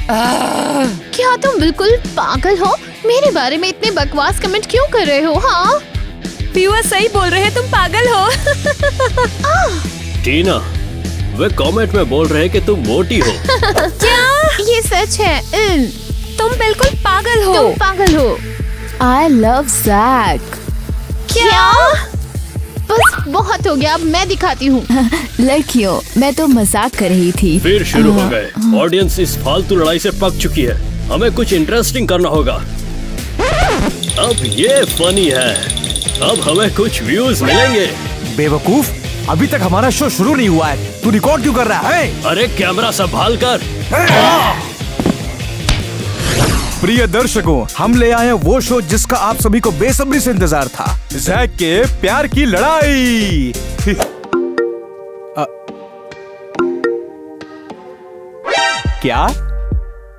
क्या तुम बिल्कुल पागल हो? मेरे बारे में इतने बकवास कमेंट क्यों कर रहे हो? हाँ व्यूअर्स सही बोल रहे हैं, तुम पागल हो। टीना, वे कमेंट में बोल रहे हैं कि तुम मोटी हो। क्या? ये सच है। तुम बिल्कुल पागल हो। तुम पागल हो। I love Zach। क्या? बस बहुत हो गया, अब मैं दिखाती हूँ। लड़कियों, मैं तो मजाक कर रही थी। फिर शुरू हो गए। ऑडियंस इस फालतू लड़ाई से पक चुकी है। हमें कुछ इंटरेस्टिंग करना होगा। अब ये फनी है। अब हमें कुछ व्यूज मिलेंगे। बेवकूफ, अभी तक हमारा शो शुरू नहीं हुआ है, तू रिकॉर्ड क्यों कर रहा है? अरे कैमरा संभाल कर। प्रिय दर्शकों, हम ले आए हैं वो शो जिसका आप सभी को बेसब्री से इंतजार था। जैक के प्यार की लड़ाई। क्या?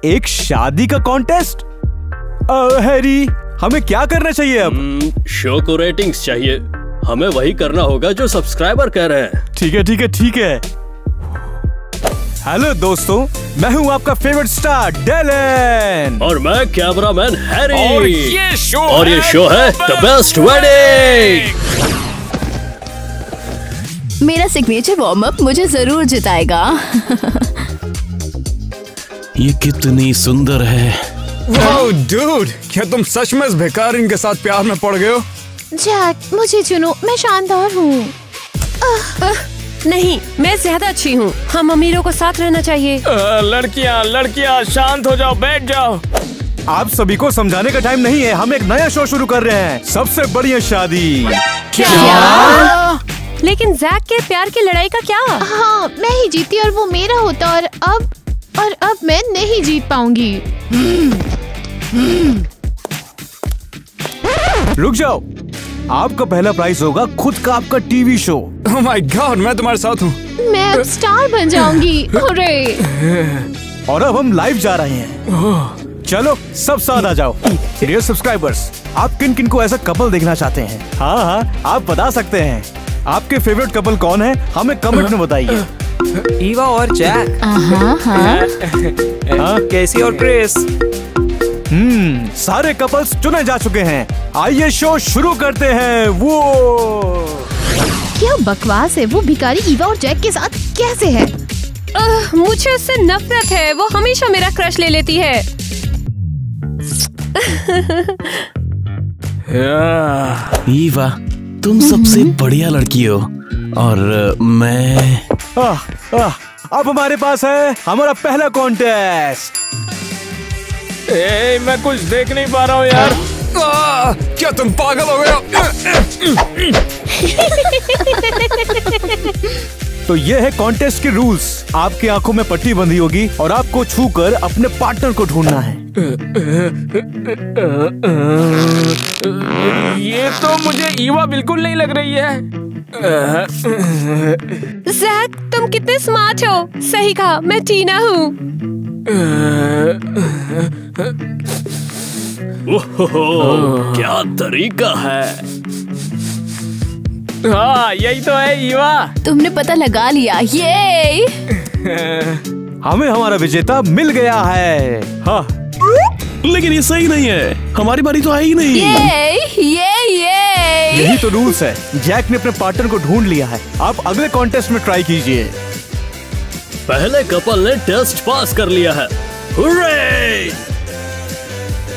एक शादी का कॉन्टेस्ट? हैरी, हमें क्या करना चाहिए अब? शो को रेटिंग्स चाहिए। हमें वही करना होगा जो सब्सक्राइबर कह रहे हैं। ठीक है ठीक है ठीक है। हेलो दोस्तों, मैं हूँ आपका फेवरेट स्टार डेलन। और मैं कैमरामैन हैरी। और ये शो है द बेस्ट वेडिंग। मेरा सिग्नेचर वार्म अप मुझे जरूर जिताएगा। ये कितनी सुंदर है। वाओ डूड, क्या तुम सच में इस भिखारिन के साथ प्यार में पड़ गए हो? जैक, मुझे चुनो, मैं शानदार हूँ। नहीं, मैं ज्यादा अच्छी हूँ। हम अमीरों को साथ रहना चाहिए। लड़कियाँ शांत हो जाओ, बैठ जाओ। आप सभी को समझाने का टाइम नहीं है, हम एक नया शो शुरू कर रहे हैं, सबसे बढ़िया शादी। क्या? लेकिन जैक के प्यार की लड़ाई का क्या? हाँ, मैं ही जीती और वो मेरा होता, और अब मैं नहीं जीत पाऊंगी। रुक जाओ, आपका पहला प्राइज होगा खुद का आपका TV show. Oh my God, मैं तुम्हारे साथ हूँ। मैं अब स्टार बन जाऊंगी। अरे! और अब हम लाइव जा रहे हैं। चलो सब साथ आ जाओ। डियर सब्सक्राइबर्स, आप किन किन को ऐसा कपल देखना चाहते हैं? हाँ हाँ, आप बता सकते हैं। आपके फेवरेट कपल कौन है, हमें कमेंट में बताइए। ईवा और जैक। कैसी और क्रिस। सारे कपल्स चुने जा चुके हैं। आइए शो शुरू करते हैं। वो क्या बकवास है? वो भिखारी ईवा और जैक के साथ कैसे है? मुझे उससे नफरत है। वो हमेशा मेरा क्रश ले लेती है। ईवा, तुम सबसे बढ़िया लड़की हो और मैं। अब हमारे पास है हमारा पहला कॉन्टेस्ट। मैं कुछ देख नहीं पा रहा हूँ यार। क्या तुम पागल हो गए हो? तो ये है कॉन्टेस्ट के रूल्स। आपकी आंखों में पट्टी बंधी होगी और आपको छूकर अपने पार्टनर को ढूंढना है। ये तो मुझे ईवा बिल्कुल नहीं लग रही है। जैक, तुम कितने स्मार्ट हो। सही कहा, मैं टीना हूँ। क्या तरीका है। हाँ, यही तो है ईवा। तुमने पता लगा लिया। ये हमें हमारा विजेता मिल गया है। हाँ, लेकिन ये सही नहीं है, हमारी बारी तो आई ही नहीं। यही तो रूल्स है। जैक ने अपने पार्टनर को ढूंढ लिया है। आप अगले कॉन्टेस्ट में ट्राई कीजिए। पहले कपल ने टेस्ट पास कर लिया है। हुर्रे!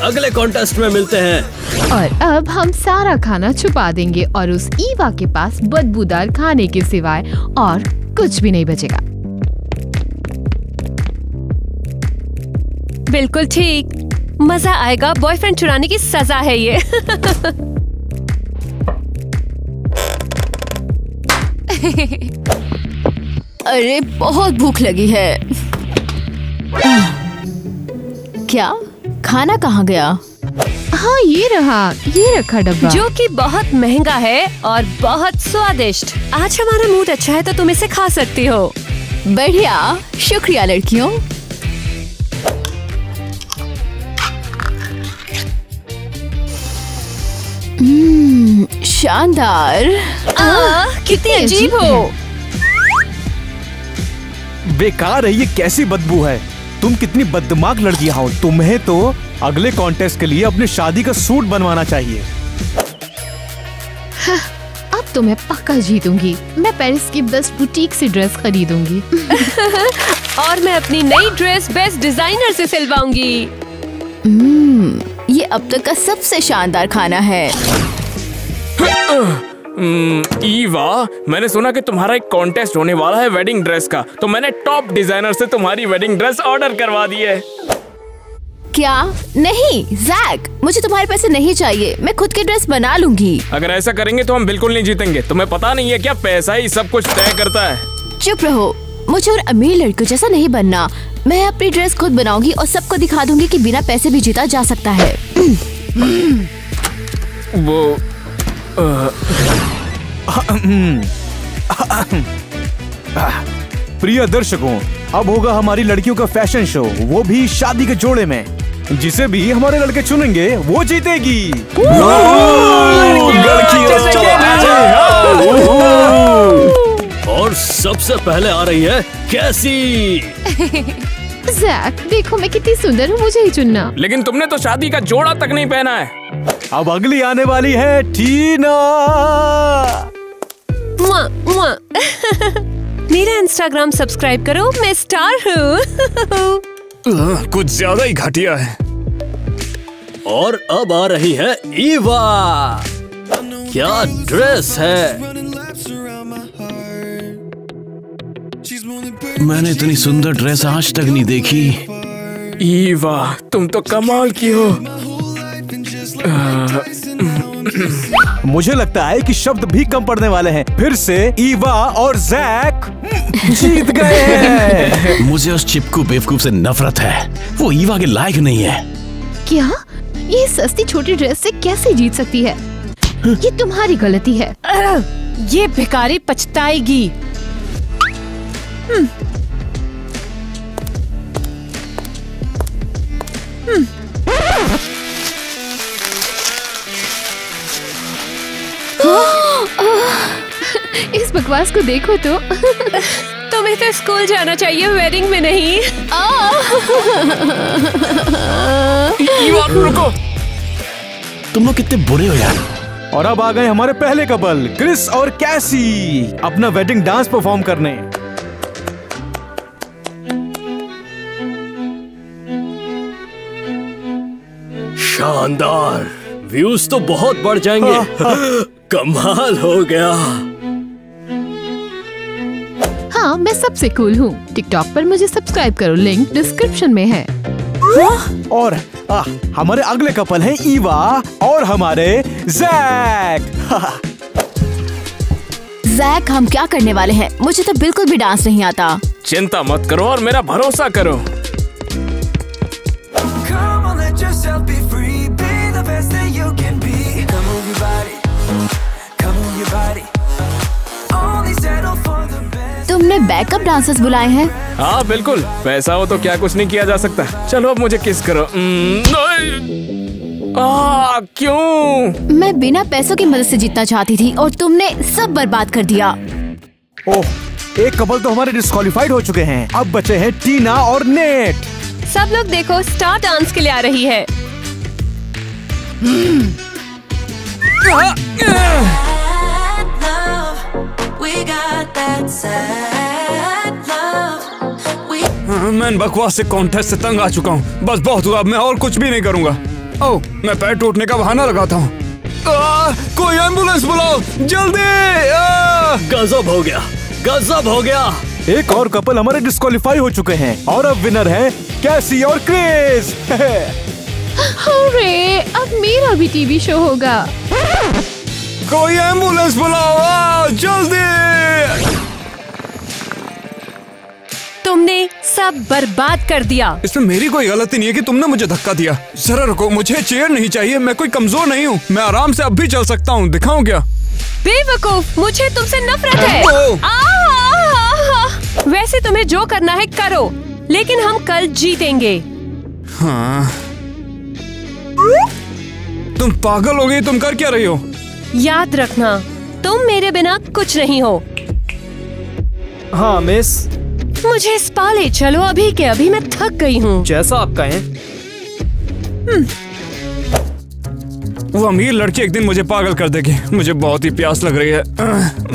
अगले कॉन्टेस्ट में मिलते हैं। और अब हम सारा खाना छुपा देंगे और उस ईवा के पास बदबूदार खाने के सिवाय और कुछ भी नहीं बचेगा। बिल्कुल ठीक, मजा आएगा। बॉयफ्रेंड चुराने की सजा है ये। अरे बहुत भूख लगी है। क्या? खाना कहाँ गया? हाँ, ये रखा डब्बा, जो कि बहुत महंगा है और बहुत स्वादिष्ट। आज हमारा मूड अच्छा है तो तुम इसे खा सकती हो। बढ़िया, शुक्रिया लड़कियों। शानदार। कितनी अजीब हो। बेकार है, ये कैसी बदबू है। तुम कितनी बददिमाग लड़कियां हो। तुम्हें तो अगले कॉन्टेस्ट के लिए अपनी शादी का सूट बनवाना चाहिए। अब तो मैं पक्का जीतूंगी। मैं पेरिस की बेस्ट बुटीक से ड्रेस खरीदूंगी। और मैं अपनी नई ड्रेस बेस्ट डिजाइनर से सिलवाऊंगी। ये अब तक का सबसे शानदार खाना है। ईवा, मैंने सुना कि तुम्हारा एक कॉन्टेस्ट होने वाला है वेडिंग ड्रेस का, तो मैंने टॉप डिजाइनर से तुम्हारी वेडिंग ड्रेस ऑर्डर करवा दी है। क्या? नहीं जैक, मुझे तुम्हारे पैसे नहीं चाहिए। मैं खुद की ड्रेस बना लूंगी। अगर ऐसा करेंगे तो हम बिल्कुल नहीं जीतेंगे। तुम्हें पता नहीं है क्या, पैसा ही सब कुछ तय करता है। चुप रहो, मुझे और अमीर लड़कों जैसा नहीं बनना। मैं अपनी ड्रेस खुद बनाऊंगी और सबको दिखा दूंगी कि बिना पैसे भी जीता जा सकता है। वो प्रिय दर्शकों, अब होगा हमारी लड़कियों का फैशन शो, वो भी शादी के जोड़े में। जिसे भी हमारे लड़के चुनेंगे वो जीतेगी। और सबसे पहले आ रही है कैसी। जैक, देखो मैं कितनी सुंदर हूँ, मुझे ही चुनना। लेकिन तुमने तो शादी का जोड़ा तक नहीं पहना है। अब अगली आने वाली है टीना। मुआ, मुआ। मेरा इंस्टाग्राम सब्सक्राइब करो, मैं स्टार हूँ। कुछ ज्यादा ही घटिया है। और अब आ रही है ईवा। क्या ड्रेस है। मैंने इतनी सुंदर ड्रेस आज तक नहीं देखी। ईवा, तुम तो कमाल की हो। मुझे लगता है कि शब्द भी कम पड़ने वाले हैं। फिर से ईवा और जैक जीत गए हैं। मुझे उस चिपकू बेवकूफ से नफरत है। वो ईवा के लायक नहीं है। क्या? ये सस्ती छोटी ड्रेस से कैसे जीत सकती है? ये तुम्हारी गलती है। ये भिखारी पछताएगी। इस बकवास को देखो तो। तुम्हें तो स्कूल जाना चाहिए, वेडिंग में नहीं। ईवा, रुको। तुम लोग कितने बुरे हो यार। और अब आ गए हमारे पहले कपल, क्रिस और कैसी, अपना वेडिंग डांस परफॉर्म करने। शानदार, व्यूज तो बहुत बढ़ जाएंगे। कमाल हो गया। हाँ, मैं सबसे कूल हूँ। टिकटॉक पर मुझे सब्सक्राइब करो, लिंक डिस्क्रिप्शन में है। और हमारे अगले कपल हैं ईवा और हमारे जैक। जैक, हम क्या करने वाले हैं? मुझे तो बिल्कुल भी डांस नहीं आता। चिंता मत करो और मेरा भरोसा करो। तुमने बैकअप डांसर्स बुलाए हैं? हाँ बिल्कुल, पैसा हो तो क्या कुछ नहीं किया जा सकता। चलो अब मुझे किस करो। क्यों? मैं बिना पैसों की मदद से जीतना चाहती थी और तुमने सब बर्बाद कर दिया। ओह, एक कपल तो हमारे डिस्क्वालीफाइड हो चुके हैं। अब बचे हैं टीना और नेट। सब लोग देखो, स्टार डांस के लिए आ रही है। मैं बकवास से कॉन्टेस्ट से तंग आ चुका हूँ। बस बहुत हुआ, अब मैं और कुछ भी नहीं करूँगा। ओह, मैं पैर टूटने का बहाना लगाता हूँ। कोई एम्बुलेंस बुलाओ जल्दी। गजब हो गया, गजब हो गया। एक और कपल हमारे डिस्क्वालीफाई हो चुके हैं और अब विनर है कैसी और क्रिस। अरे, अब मेरा भी टीवी शो होगा। कोई एम्बुलेंस बुलाओ जल्दी। तुमने सब बर्बाद कर दिया। इसमें मेरी कोई गलती नहीं है कि तुमने मुझे धक्का दिया। जरा रुको, मुझे चेयर नहीं चाहिए। मैं कोई कमजोर नहीं हूँ, मैं आराम से अब भी चल सकता हूँ। दिखाऊं क्या? बेवकूफ, मुझे तुमसे नफरत है। वैसे तुम्हें जो करना है करो, लेकिन हम कल जीतेंगे। हाँ, तुम पागल हो गई। तुम कर क्या रही हो? याद रखना, तुम मेरे बिना कुछ नहीं हो। हाँ मिस, मुझे स्पा ले चलो अभी के अभी, मैं थक गई हूँ। जैसा आप कहें। वो अमीर लड़की एक दिन मुझे पागल कर देगी। मुझे बहुत ही प्यास लग रही है।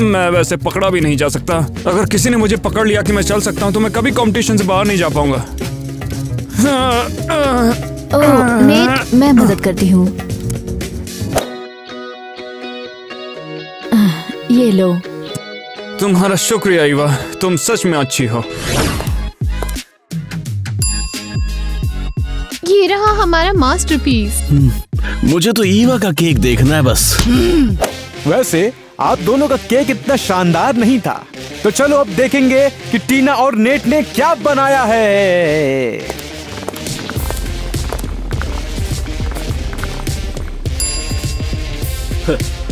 मैं वैसे पकड़ा भी नहीं जा सकता। अगर किसी ने मुझे पकड़ लिया कि मैं चल सकता हूँ तो मैं कभी कंपटीशन से बाहर नहीं जा पाऊंगा। नेट, मैं मदद करती हूँ। ये लो। तुम्हारा शुक्रिया ईवा, तुम सच में अच्छी हो। ये रहा हमारा मास्टरपीस। मुझे तो ईवा का केक देखना है बस। वैसे आप दोनों का केक इतना शानदार नहीं था, तो चलो अब देखेंगे कि टीना और नेट ने क्या बनाया है।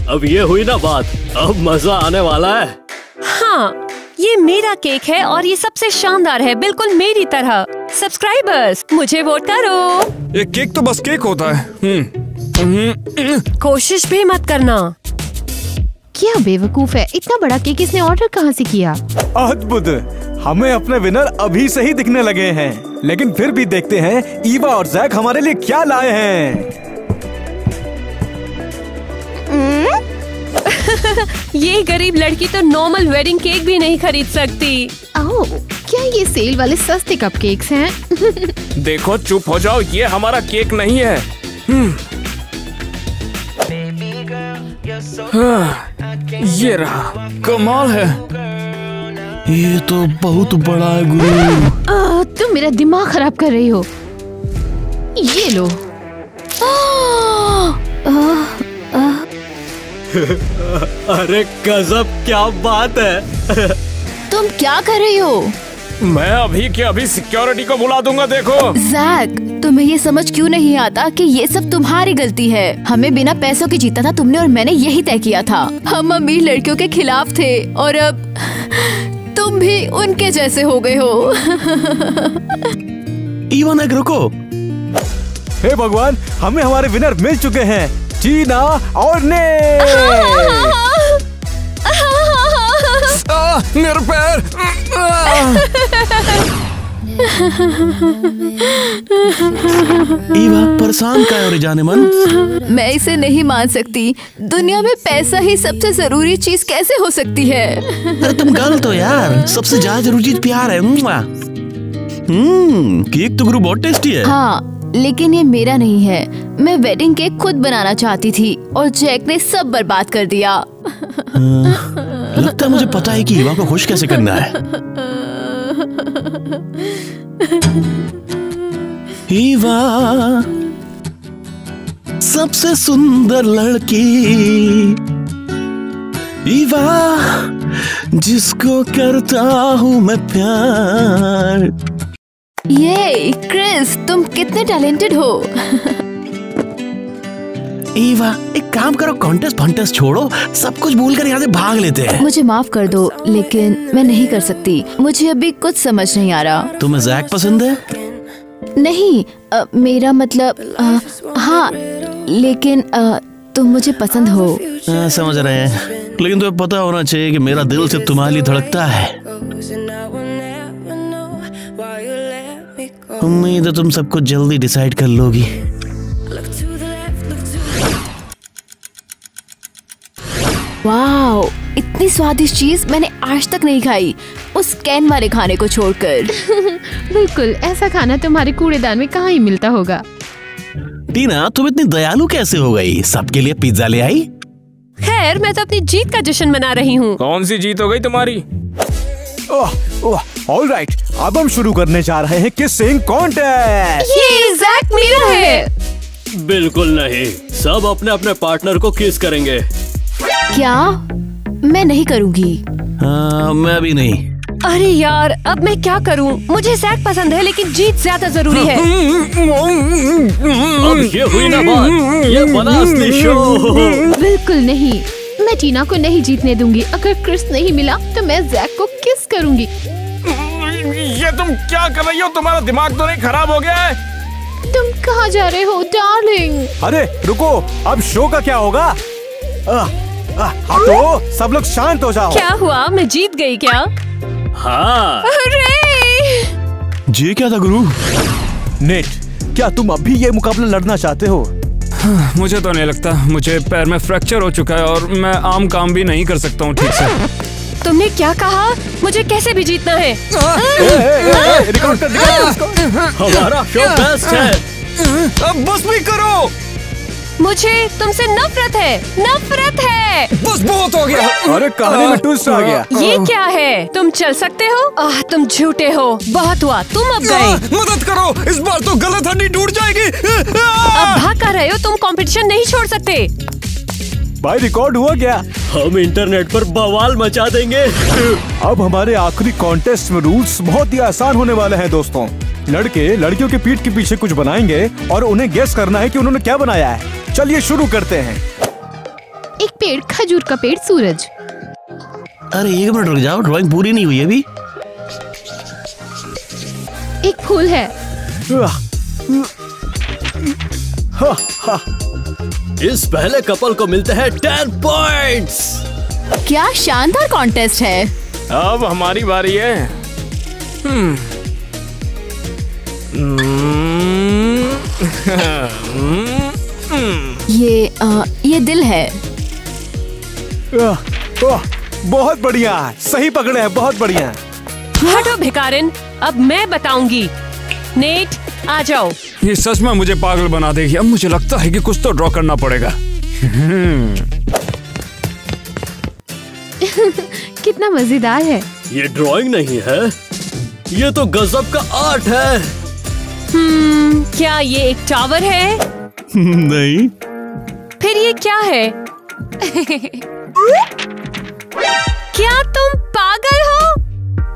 अब ये हुई ना बात, अब मजा आने वाला है। हाँ, ये मेरा केक है और ये सबसे शानदार है, बिल्कुल मेरी तरह। सब्सक्राइबर्स, मुझे वोट करो। एक केक तो बस केक होता है। कोशिश भी मत करना। क्या बेवकूफ है, इतना बड़ा केक इसने ऑर्डर कहाँ से किया? अद्भुत, हमें अपने विनर अभी से ही दिखने लगे हैं, लेकिन फिर भी देखते हैं ईवा और जैक हमारे लिए क्या लाए हैं। ये गरीब लड़की तो नॉर्मल वेडिंग केक भी नहीं खरीद सकती। ओह, क्या ये सेल वाले सस्ते कपकेक्स हैं? देखो चुप हो जाओ, ये हमारा केक नहीं है। ये रहा। कमाल है। ये तो बहुत बड़ा है गुरु। तुम मेरा दिमाग खराब कर रही हो। ये लो। अरे गजब, क्या बात है। तुम क्या कर रही हो? मैं अभी के अभी सिक्योरिटी को बुला दूंगा। देखो जैक, तुम्हें ये समझ क्यों नहीं आता कि ये सब तुम्हारी गलती है। हमें बिना पैसों के जीता था तुमने और मैंने यही तय किया था। हम अमीर लड़कियों के खिलाफ थे और अब तुम भी उनके जैसे हो गए हो। ईवा नेक, रुको। हे भगवान, हमें हमारे विनर मिल चुके हैं, टीना और नेट। मेरे पैर। ईवा परेशान का है जाने मन। मैं इसे नहीं मान सकती। दुनिया में पैसा ही सबसे जरूरी चीज कैसे हो सकती है? अरे तुम गलत हो यार, सबसे ज्यादा जरूरी चीज प्यार है। केक तो गुरु बहुत टेस्टी है। हाँ, लेकिन ये मेरा नहीं है। मैं वेडिंग केक खुद बनाना चाहती थी और जैक ने सब बर्बाद कर दिया। लगता है मुझे पता है कि ईवा को खुश कैसे करना है। ईवा सबसे सुंदर लड़की, ईवा जिसको करता हूँ मैं प्यार। ये क्रिस, तुम कितने टैलेंटेड हो। ईवा एक काम करो, कॉन्टेस्ट फॉन्टेस्ट छोड़ो, सब कुछ भूलकर यहाँ से भाग लेते हैं। मुझे माफ कर दो, लेकिन मैं नहीं कर सकती। मुझे अभी कुछ समझ नहीं आ रहा। तुम्हें जैक पसंद है? नहीं, मेरा मतलब हाँ, लेकिन तुम मुझे पसंद हो। समझ रहे हैं, लेकिन तुम्हें पता होना चाहिए कि मेरा दिल सिर्फ तुम्हारे लिए धड़कता है। उम्मीद है तुम सब कुछ जल्दी डिसाइड कर लोगी। वाओ, इतनी स्वादिष्ट चीज मैंने आज तक नहीं खाई, उस कैन वाले खाने को छोड़कर। बिल्कुल, ऐसा खाना तुम्हारे कूड़ेदान में कहाँ ही मिलता होगा। टीना, तुम इतनी दयालु कैसे हो गई? सबके लिए पिज्जा ले आई? खैर, मैं तो अपनी जीत का जश्न मना रही हूँ। कौन सी जीत हो गई तुम्हारी? ऑलराइट, अब हम शुरू करने जा रहे हैं किसिंग कॉन्टेस्ट। ये जैक मेरा है। बिल्कुल नहीं, सब अपने अपने पार्टनर को किस करेंगे। क्या? मैं नहीं करूँगी। मैं भी नहीं। अरे यार, अब मैं क्या करूं? मुझे जैक पसंद है, लेकिन जीत ज्यादा जरूरी है। अब ये हुई ना बात, ये बना असली शो। बिल्कुल नहीं, मैं टीना को नहीं जीतने दूंगी। अगर क्रिस नहीं मिला तो मैं जैक को किस करूंगी। ये तुम क्या कर रही हो? तुम्हारा दिमाग तो नहीं खराब हो गया है? तुम कहाँ जा रहे हो डार्लिंग? अरे रुको, अब शो का क्या होगा? तो सब लोग शांत हो जाओ। क्या हुआ? मैं जीत गई क्या? हाँ। अरे ये क्या था गुरु? नेट, क्या तुम अभी ये मुकाबला लड़ना चाहते हो? मुझे तो नहीं लगता। मुझे पैर में फ्रैक्चर हो चुका है और मैं आम काम भी नहीं कर सकता हूँ ठीक से। तुमने क्या कहा? मुझे कैसे भी जीतना है। रिकॉर्ड कर इसको। हमारा शो बेस्ट है। अब बस भी करो। मुझे तुमसे नफरत है, नफरत है। बस बहुत हो गया। अरे कहानी में ट्विस्ट आ गया। ये क्या है? तुम चल सकते हो? तुम झूठे हो। बहुत हुआ, तुम अब गए। मदद करो, इस बार तो गलत हड्डी टूट जाएगी। अब भाग कर रहे हो, तुम कंपटीशन नहीं छोड़ सकते। भाई रिकॉर्ड हुआ क्या? हम इंटरनेट पर बवाल मचा देंगे। अब हमारे आखिरी कॉन्टेस्ट में रूल्स बहुत ही आसान होने वाले हैं दोस्तों। लड़के लड़कियों के पीठ के पीछे कुछ बनाएंगे और उन्हें गेस करना है कि उन्होंने क्या बनाया है। चलिए शुरू करते हैं। एक पेड़, खजूर का पेड़, सूरज। अरे 1 मिनट रुक जाओ, ड्राइंग पूरी नहीं हुई अभी। एक फूल है। इस पहले कपल को मिलते हैं 10 पॉइंट्स। क्या शानदार कॉन्टेस्ट है। अब हमारी बारी है। ये दिल है। बहुत बढ़िया, सही पकड़े हैं, बहुत बढ़िया। हटो भिखारिन, अब मैं बताऊंगी। नेट, आ जाओ। ये सच में मुझे पागल बना देगी। अब मुझे लगता है कि कुछ तो ड्रॉ करना पड़ेगा। कितना मजेदार है। ये ड्राइंग नहीं है, ये तो गजब का आर्ट है। क्या ये एक टावर है? नहीं। फिर ये क्या है? क्या तुम पागल हो?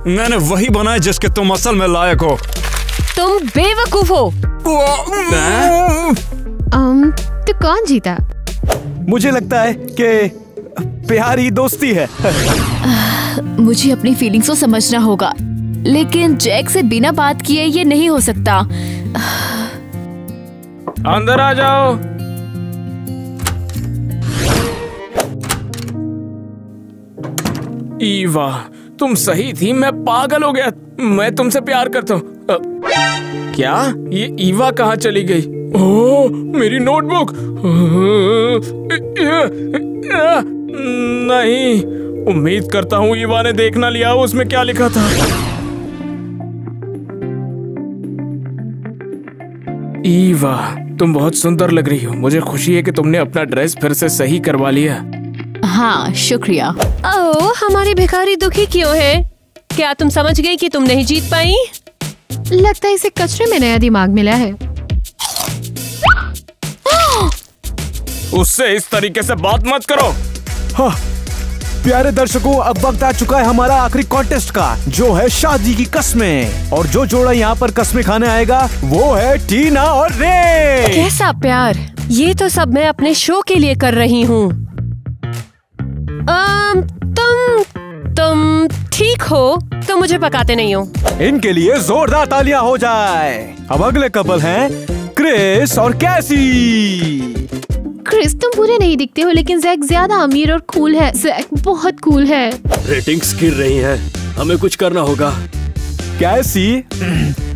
मैंने वही बनाया जिसके तुम असल में लायक हो। तुम बेवकूफ हो। तो कौन जीता? मुझे लगता है कि प्यारी दोस्ती है। मुझे अपनी फीलिंग्स को समझना होगा, लेकिन जैक से बिना बात किए ये नहीं हो सकता। अंदर आ जाओ। ईवा, तुम सही थी, मैं पागल हो गया। मैं तुमसे प्यार करता हूँ। क्या? ये ईवा कहाँ चली गई? ओह, मेरी नोटबुक। नहीं, उम्मीद करता हूँ ईवा ने देख ना लिया। उसमें क्या लिखा था? ईवा, तुम बहुत सुंदर लग रही हो। मुझे खुशी है कि तुमने अपना ड्रेस फिर से सही करवा लिया। हाँ, शुक्रिया। ओह, हमारी भिखारी दुखी क्यों है? क्या तुम समझ गई कि तुम नहीं जीत पाई? लगता है इसे कचरे में नया दिमाग मिला है। उससे इस तरीके से बात मत करो। हाँ, प्यारे दर्शकों, अब वक्त आ चुका है हमारा आखिरी कॉन्टेस्ट का, जो है शादी की कस्में। और जो जोड़ा यहाँ पर कस्में खाने आएगा वो है टीना और रे। कैसा प्यार? ये तो सब मैं अपने शो के लिए कर रही हूँ। तुम ठीक हो तो मुझे पकाते नहीं हो। इनके लिए जोरदार तालियां हो जाए। अब अगले कपल हैं क्रिस और कैसी। क्रिस, तुम बुरे नहीं दिखते हो, लेकिन जैक ज्यादा अमीर और कूल है। जैक बहुत कूल है। रेटिंग्स गिर रही हैं, हमें कुछ करना होगा। कैसी,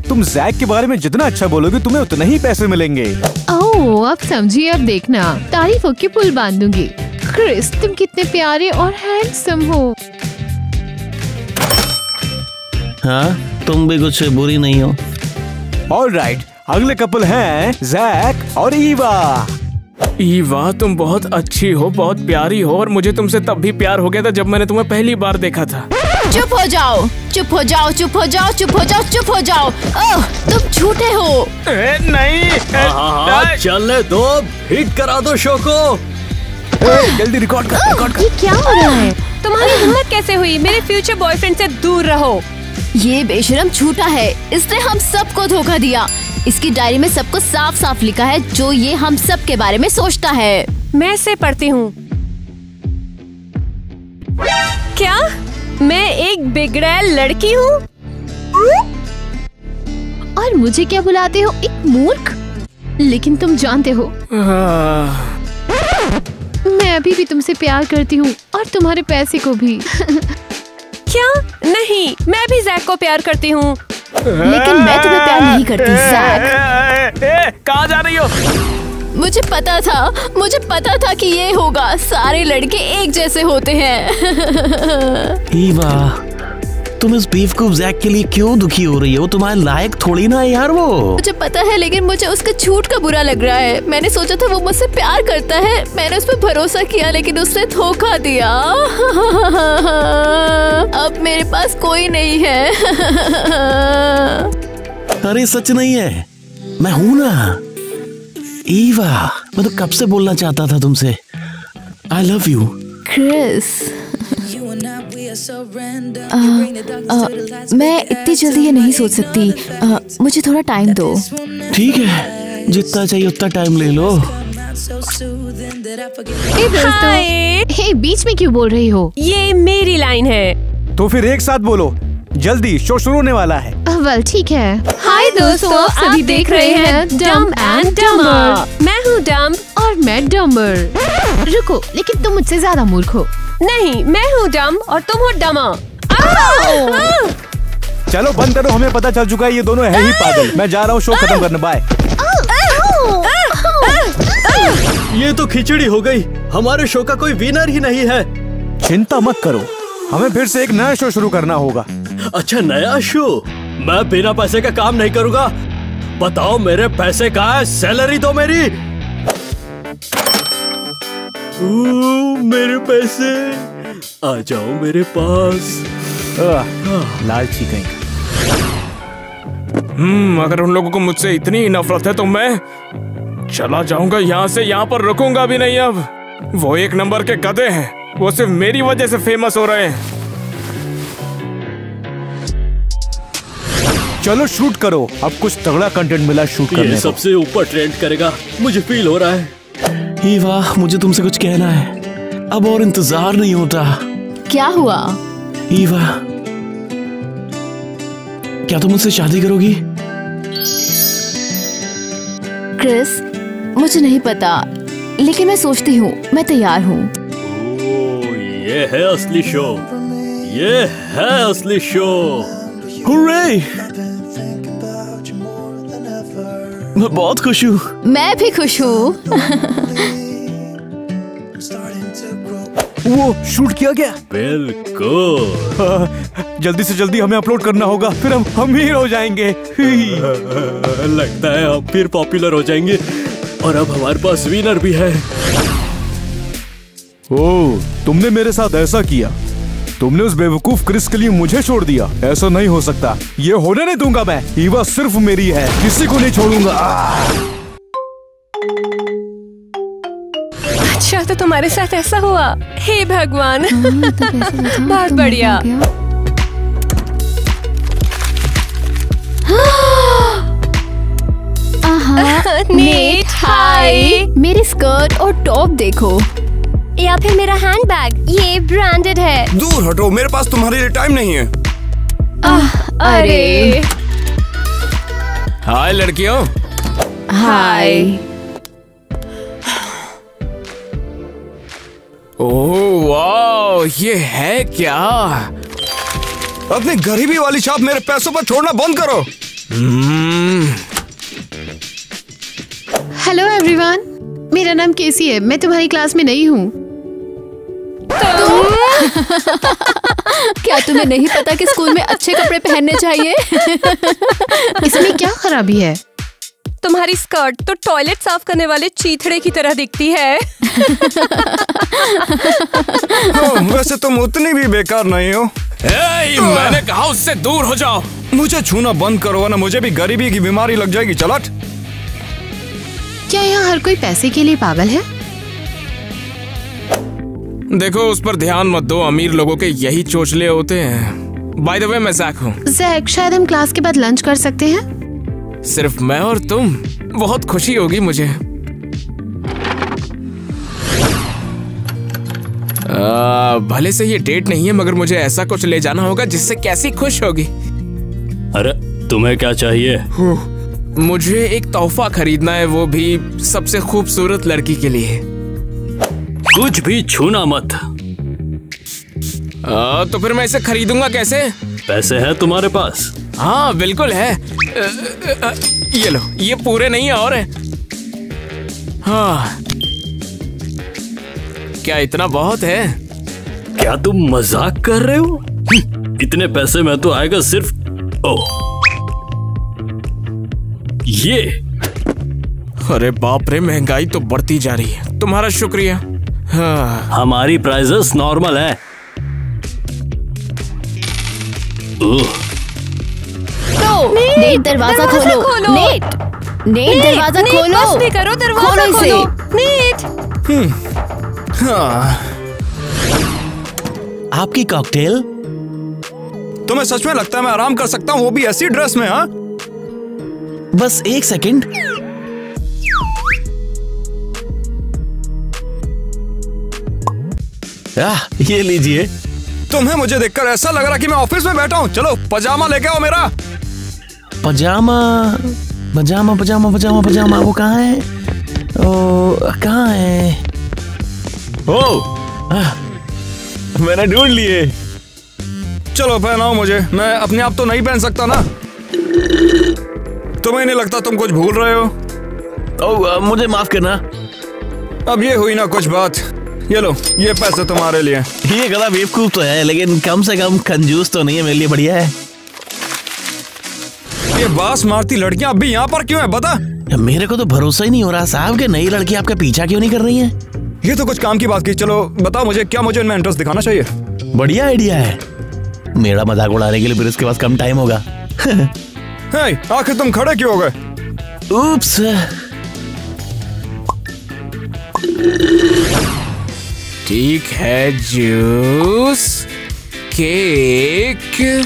तुम जैक के बारे में जितना अच्छा बोलोगे तुम्हें उतना ही पैसे मिलेंगे। ओह, अब समझिए, अब देखना, तारीफों की पुल बांधूंगी। क्रिस, तुम कितने प्यारे और हैंडसम हो। हाँ, तुम भी कुछ बुरी नहीं हो। ऑलराइट, अगले कपल हैं जैक और ईवा। ईवा, तुम बहुत अच्छी हो, बहुत प्यारी हो, और मुझे तुमसे तब भी प्यार हो गया था जब मैंने तुम्हें पहली बार देखा था। चुप हो जाओ, चुप हो जाओ, चुप हो जाओ, चुप हो जाओ, चुप हो जाओ। ओह, तुम झूठे हो। नहीं। हाँ, चलने दो, हिट करा दो शो को। जल्दी रिकॉर्ड कर। ये क्या हो रहा है? तुम्हारी हिम्मत कैसे हुई? मेरे फ्यूचर बॉयफ्रेंड से दूर रहो। ये बेशरम झूठा है। इसने हम सबको धोखा दिया। इसकी डायरी में सब कुछ साफ साफ लिखा है जो ये हम सब के बारे में सोचता है। मैं इसे पढ़ती हूँ। क्या मैं एक बिगड़ैल लड़की हूँ? और मुझे क्या बुलाते हो, एक मूर्ख? लेकिन तुम जानते हो मैं अभी भी तुमसे प्यार करती हूँ, और तुम्हारे पैसे को भी। क्या? नहीं, मैं भी जैक को प्यार करती हूँ। लेकिन मैं तुम्हें प्यार नहीं करती जैक। कहाँ जा रही हो? मुझे पता था कि ये होगा। सारे लड़के एक जैसे होते हैं। ईवा, तुम इस बेवकूफ जैक के लिए क्यों दुखी हो रही हो? तुम्हारे लायक थोड़ी ना है यार वो। मुझे पता है, लेकिन मुझे उसका झूठ का बुरा लग रहा है। मैंने सोचा था वो मुझसे प्यार करता है। मैंने उस पर भरोसा किया, लेकिन उसने धोखा दिया। अब मेरे पास कोई नहीं है। अरे सच नहीं है, मैं हूं ना। ईवा, मैं तो कब से बोलना चाहता था तुमसे। I love you Chris. मैं इतनी जल्दी ये नहीं सोच सकती। मुझे थोड़ा टाइम दो। ठीक है, जितना चाहिए उतना टाइम ले लो। हे, बीच में क्यों बोल रही हो? ये मेरी लाइन है। तो फिर एक साथ बोलो, जल्दी शो शुरू होने वाला है। वेल ठीक है। हाय दोस्तों, आप सभी देख रहे हैं डम्ब एंड डम्बर। मैं हूँ डम्ब और मैं डम्बर। रुको, लेकिन तुम मुझसे ज्यादा मूर्ख हो। नहीं, मैं हूँ डम्ब और तुम हो डमा। चलो बंद करो, हमें पता चल चुका है ये दोनों है ही पागल। मैं जा रहा हूँ शो खत्म करने। बाय। ये तो खिचड़ी हो गई। हमारे शो का कोई विनर ही नहीं है। चिंता मत करो, हमें फिर से एक नया शो शुरू करना होगा। अच्छा, नया शो? मैं बिना पैसे का काम नहीं करूँगा। बताओ मेरे पैसे कहाँ है? सैलरी दो मेरी। मेरे पैसे आ जाओ मेरे पास। लालची कहीं। अगर उन लोगों को मुझसे इतनी नफरत है तो मैं चला जाऊंगा यहाँ से। यहाँ पर रुकूंगा भी नहीं अब। वो एक नंबर के गधे हैं। वो सिर्फ मेरी वजह से फेमस हो रहे हैं। चलो शूट करो, अब कुछ तगड़ा कंटेंट मिला शूट करने को। ये सबसे ऊपर ट्रेंड करेगा, मुझे फील हो रहा है। ईवा, मुझे तुमसे कुछ कहना है। अब और इंतजार नहीं होता। क्या हुआ? ईवा, क्या तुम मुझसे शादी करोगी? क्रिस, मुझे नहीं पता, लेकिन मैं सोचती हूँ। मैं तैयार हूँ। ये है असली शो। ये है असली शो। हुर्रे! मैं बहुत खुश हूँ। मैं भी खुश हूँ। वो शूट किया गया। बिल्कुल। जल्दी से जल्दी हमें अपलोड करना होगा, फिर हम अमीर हो जाएंगे। लगता है हम फिर पॉपुलर हो जाएंगे और अब हमारे पास विनर भी है। ओह, तुमने मेरे साथ ऐसा किया। तुमने उस बेवकूफ क्रिस के लिए मुझे छोड़ दिया। ऐसा नहीं हो सकता, ये होने नहीं दूंगा मैं। ईवा सिर्फ मेरी है, किसी को नहीं छोड़ूंगा। अच्छा, तो तुम्हारे साथ ऐसा हुआ? हे भगवान। बहुत बढ़िया। नेट, हाय। मेरी स्कर्ट और टॉप देखो। या फिर मेरा हैंडबैग, ये ब्रांडेड है। दूर हटो, मेरे पास तुम्हारे लिए टाइम नहीं है। अरे हाय लड़कियों। हाय। ओह वाह, ये है क्या? अपनी गरीबी वाली छाप मेरे पैसों पर छोड़ना बंद करो। हेलो एवरीवन, मेरा नाम केसी है। मैं तुम्हारी क्लास में नहीं हूँ। क्या तुम्हें नहीं पता कि स्कूल में अच्छे कपड़े पहनने चाहिए? इसमें क्या खराबी है? तुम्हारी स्कर्ट तो टॉयलेट साफ करने वाले चीथड़े की तरह दिखती है। वैसे तुम उतनी भी बेकार नहीं हो। मैंने कहा उससे दूर हो जाओ। मुझे छूना बंद करो वरना मुझे भी गरीबी की बीमारी लग जाएगी। चलट। क्या यहाँ हर कोई पैसे के लिए पागल है? देखो, उस पर ध्यान मत दो। अमीर लोगों के यही चोचले होते हैं। बाय द वे, मैं जैक हूँ। जैक, शायद हम क्लास के बाद लंच कर सकते हैं। सिर्फ मैं और तुम। बहुत खुशी होगी मुझे। भले से ये डेट नहीं है, मगर मुझे ऐसा कुछ ले जाना होगा जिससे कैसी खुश होगी। अरे तुम्हें क्या चाहिए? मुझे एक तोहफा खरीदना है, वो भी सबसे खूबसूरत लड़की के लिए। कुछ भी छूना मत। तो फिर मैं इसे खरीदूंगा कैसे? पैसे हैं तुम्हारे पास? हाँ बिल्कुल है। ये लो, ये पूरे नहीं है और है। हाँ, क्या इतना बहुत है? क्या तुम मजाक कर रहे हो? इतने पैसे में तो आएगा सिर्फ ये। अरे बाप रे, महंगाई तो बढ़ती जा रही है। तुम्हारा शुक्रिया। हाँ। हमारी प्राइसेस नॉर्मल है। नेट दरवाजा खोलो। नेट दरवाजा खोलो। बस भी करो, दरवाजा खोलो। नेट। आपकी कॉकटेल। तुम्हें सच में लगता है मैं आराम कर सकता हूँ, वो भी ऐसी ड्रेस में? हाँ, बस एक सेकंड। ये लीजिए। तुम्हें मुझे देखकर ऐसा लग रहा कि मैं ऑफिस में बैठा हूँ। चलो पजामा लेके आओ मेरा। पजामा पजामा पजामा पजामा पजामा वो कहाँ है? ओ कहाँ है? मैंने ढूंढ लिए। चलो पहनाओ मुझे, मैं अपने आप तो नहीं पहन सकता ना। तुम्हें नहीं लगता तुम कुछ भूल रहे हो? मुझे माफ करना। अब ये हुई ना कुछ बात। ये लो, ये पैसे तुम्हारे लिए। ये गला बेवकूफ तो है, लेकिन कम से कम कंजूस तो नहीं है। मेरे लिए बढ़िया है। ये बास मारती लड़कियां अब भी यहाँ पर क्यों है बता? मेरे को तो भरोसा ही नहीं हो रहा साहब कि नई लड़की आपका पीछा क्यों नहीं कर रही है। ये तो कुछ काम की बात की। चलो बताओ मुझे, क्या मुझे इनमें इंटरेस्ट दिखाना चाहिए? बढ़िया आइडिया है। मेरा मजाक उड़ाने के लिए फिर इसके पास कम टाइम होगा। आखिर तुम खड़े क्यों हो गए? उप्स। ठीक है, जूस, केक,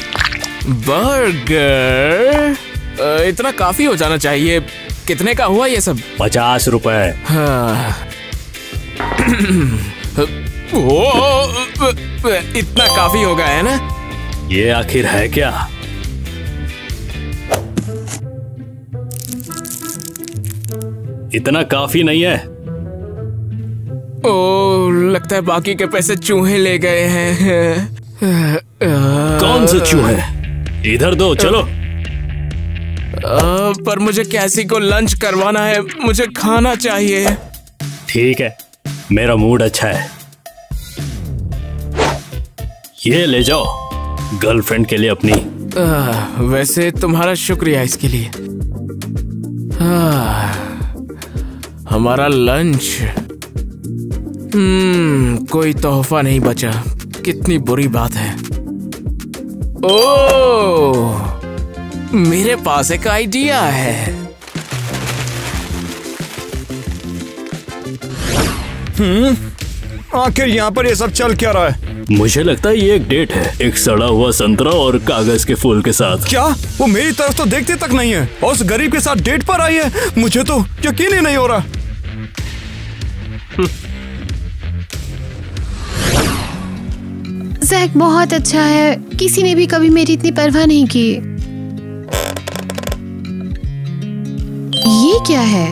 बर्गर, इतना काफी हो जाना चाहिए। कितने का हुआ ये सब? 50 रुपए। हाँ। इतना काफी होगा है ना? ये आखिर है क्या? इतना काफी नहीं है। ओ, लगता है बाकी के पैसे चूहे ले गए हैं। कौन से चूहे? इधर दो, चलो। पर मुझे कैसी को लंच करवाना है, मुझे खाना चाहिए। ठीक है, मेरा मूड अच्छा है। ये ले जाओ गर्लफ्रेंड के लिए अपनी। वैसे तुम्हारा शुक्रिया इसके लिए। हमारा लंच। कोई तोहफा नहीं बचा। कितनी बुरी बात है। ओह, मेरे पास एक आइडिया है। आखिर यहाँ पर ये सब चल क्या रहा है? मुझे लगता है ये एक डेट है, एक सड़ा हुआ संतरा और कागज के फूल के साथ। क्या? वो मेरी तरफ तो देखते तक नहीं है और उस गरीब के साथ डेट पर आई है। मुझे तो यकीन ही नहीं हो रहा। जैक बहुत अच्छा है, किसी ने भी कभी मेरी इतनी परवाह नहीं की। ये क्या है?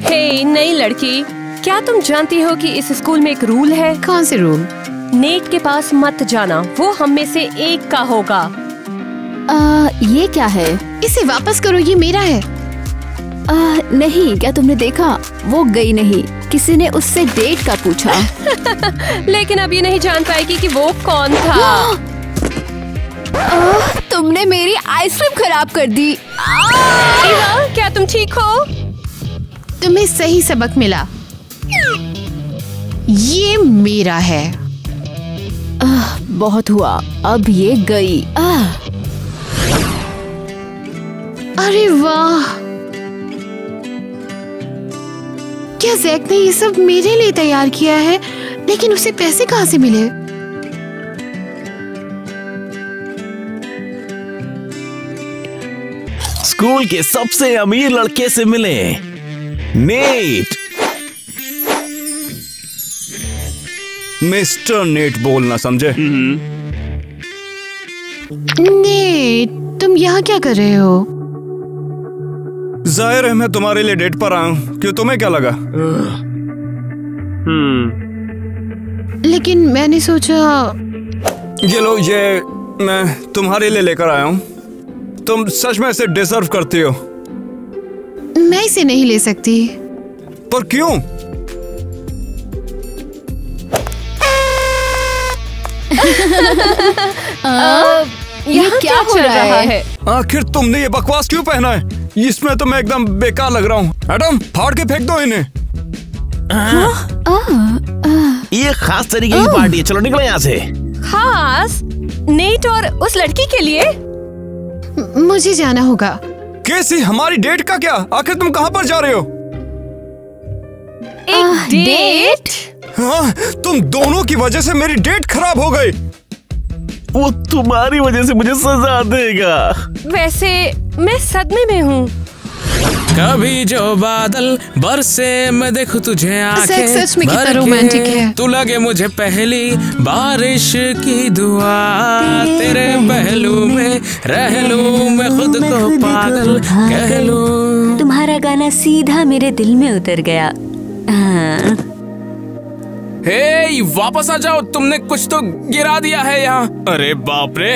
हे नई लड़की, क्या तुम जानती हो कि इस स्कूल में एक रूल है? कौन से रूल? नेट के पास मत जाना, वो हम में से एक का होगा। ये क्या है? इसे वापस करो, ये मेरा है। नहीं, क्या तुमने देखा? वो गई नहीं, किसी ने उससे डेट का पूछा। लेकिन अब ये नहीं जान पाएगी कि वो कौन था। तुमने मेरी आइसक्रीम खराब कर दी। ईवा, क्या तुम ठीक हो? तुम्हें सही सबक मिला। ये मेरा है। बहुत हुआ, अब ये गई। अरे वाह, क्या जैक ने ये सब मेरे लिए तैयार किया है? लेकिन उसे पैसे कहाँ से मिले? स्कूल के सबसे अमीर लड़के से मिले, नेट। मिस्टर नेट बोलना समझे? नेट, तुम यहाँ क्या कर रहे हो? जाहिर है मैं तुम्हारे लिए डेट पर आया हूँ। क्यों, तुम्हें क्या लगा? लेकिन मैंने सोचा। ये लो, ये मैं तुम्हारे लिए लेकर आया हूँ। तुम सच में इसे डिजर्व करती हो। मैं इसे नहीं ले सकती। पर क्यों? ये क्या हो रहा है? आखिर तुमने ये बकवास क्यों पहना है? इसमें तो मैं एकदम बेकार लग रहा हूँ। एडम, फाड़ के फेंक दो इन्हें। ये खास तरीके की पार्टी है, चलो निकलो यहाँ से। खास? नेट और उस लड़की के लिए? मुझे जाना होगा। कैसी? हमारी डेट का क्या? आखिर तुम कहाँ पर जा रहे हो? एक डेट? हाँ, तुम दोनों की वजह से मेरी डेट खराब हो गई। वो तुम्हारी वजह से मुझे सजा देगा। वैसे मैं सदमे में हूँ। कभी जो बादल बरसे मैं देखूं तुझे आंखें सच में कितना रोमांटिक है। तू लगे मुझे पहली बारिश की दुआ, तेरे पहलू में रह लूं मैं खुद को पागल कह लूं। तुम्हारा गाना सीधा मेरे दिल में उतर गया। हाँ। हे, वापस आ जाओ, तुमने कुछ तो गिरा दिया है यहाँ। अरे बाप रे।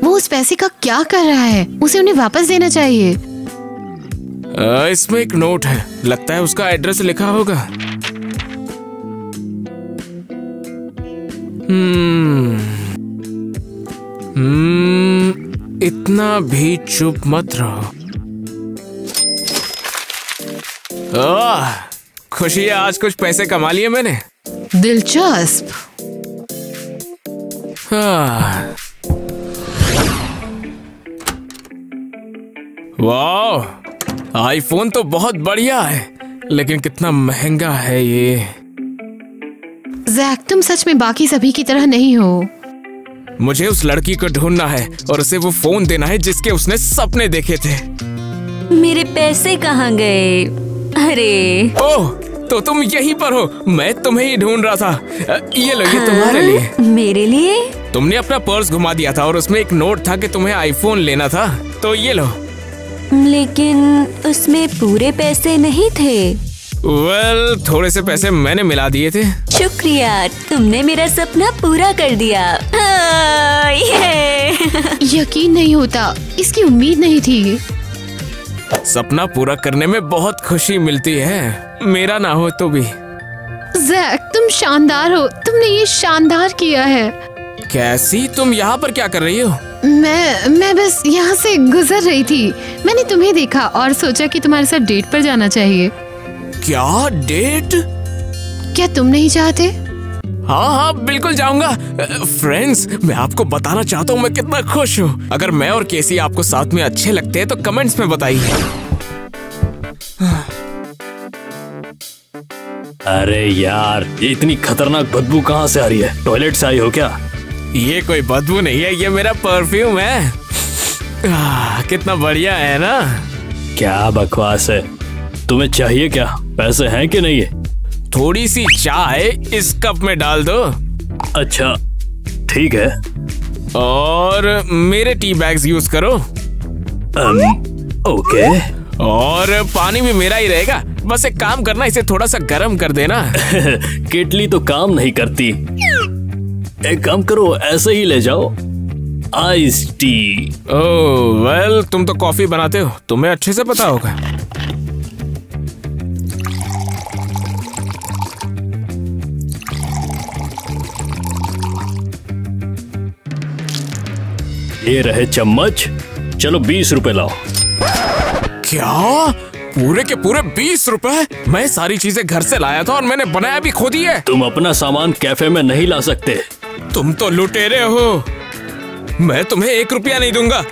वो उस पैसे का क्या कर रहा है? उसे उन्हें वापस देना चाहिए। इसमें एक नोट है, लगता है उसका एड्रेस लिखा होगा। इतना भी चुप मत रहो। खुशी है, आज कुछ पैसे कमा लिए मैंने। दिलचस्प। वाह, आईफोन तो बहुत बढ़िया है, लेकिन कितना महंगा है ये। जैक, तुम सच में बाकी सभी की तरह नहीं हो। मुझे उस लड़की को ढूंढना है और उसे वो फोन देना है जिसके उसने सपने देखे थे। मेरे पैसे कहाँ गए? अरे ओह, तो तुम यहीं पर हो। मैं तुम्हें ही ढूंढ रहा था। ये लो, ये तुम्हारे लिए। मेरे लिए? तुमने अपना पर्स घुमा दिया था और उसमें एक नोट था कि तुम्हें आईफोन लेना था, तो ये लो। लेकिन उसमें पूरे पैसे नहीं थे। वेल, थोड़े से पैसे मैंने मिला दिए थे। शुक्रिया, तुमने मेरा सपना पूरा कर दिया। यकीन नहीं होता, इसकी उम्मीद नहीं थी। सपना पूरा करने में बहुत खुशी मिलती है, मेरा ना हो तो भी। जैक, तुम शानदार हो। तुमने ये शानदार किया है। कैसी? तुम यहाँ पर क्या कर रही हो? मैं बस यहाँ से गुजर रही थी। मैंने तुम्हें देखा और सोचा कि तुम्हारे साथ डेट पर जाना चाहिए। क्या डेट? क्या तुम नहीं चाहते? हाँ हाँ, बिल्कुल जाऊंगा। फ्रेंड्स, मैं आपको बताना चाहता हूँ मैं कितना खुश हूँ। अगर मैं और केसी आपको साथ में अच्छे लगते हैं तो कमेंट्स में बताइए। अरे यार, ये इतनी खतरनाक बदबू कहाँ से आ रही है? टॉयलेट से आई हो क्या? ये कोई बदबू नहीं है, ये मेरा परफ्यूम है। कितना बढ़िया है ना? क्या बकवास है। तुम्हें चाहिए क्या? पैसे हैं कि नहीं है? थोड़ी सी चाय इस कप में डाल दो। अच्छा, ठीक है। और मेरे टी बैग्स यूज करो। ओके। और पानी भी मेरा ही रहेगा। बस एक काम करना, इसे थोड़ा सा गर्म कर देना। केटली तो काम नहीं करती। एक काम करो, ऐसे ही ले जाओ। Ice tea. ओह वेल, तुम तो कॉफी बनाते हो, तुम्हें अच्छे से पता होगा। ये रहे चम्मच। चलो 20 रुपए लाओ। क्या? पूरे के पूरे 20 रुपए? मैं सारी चीजें घर से लाया था और मैंने बनाया भी खुद ही है। तुम अपना सामान कैफे में नहीं ला सकते। तुम तो लुटेरे हो। मैं तुम्हें 1 रुपया नहीं दूंगा।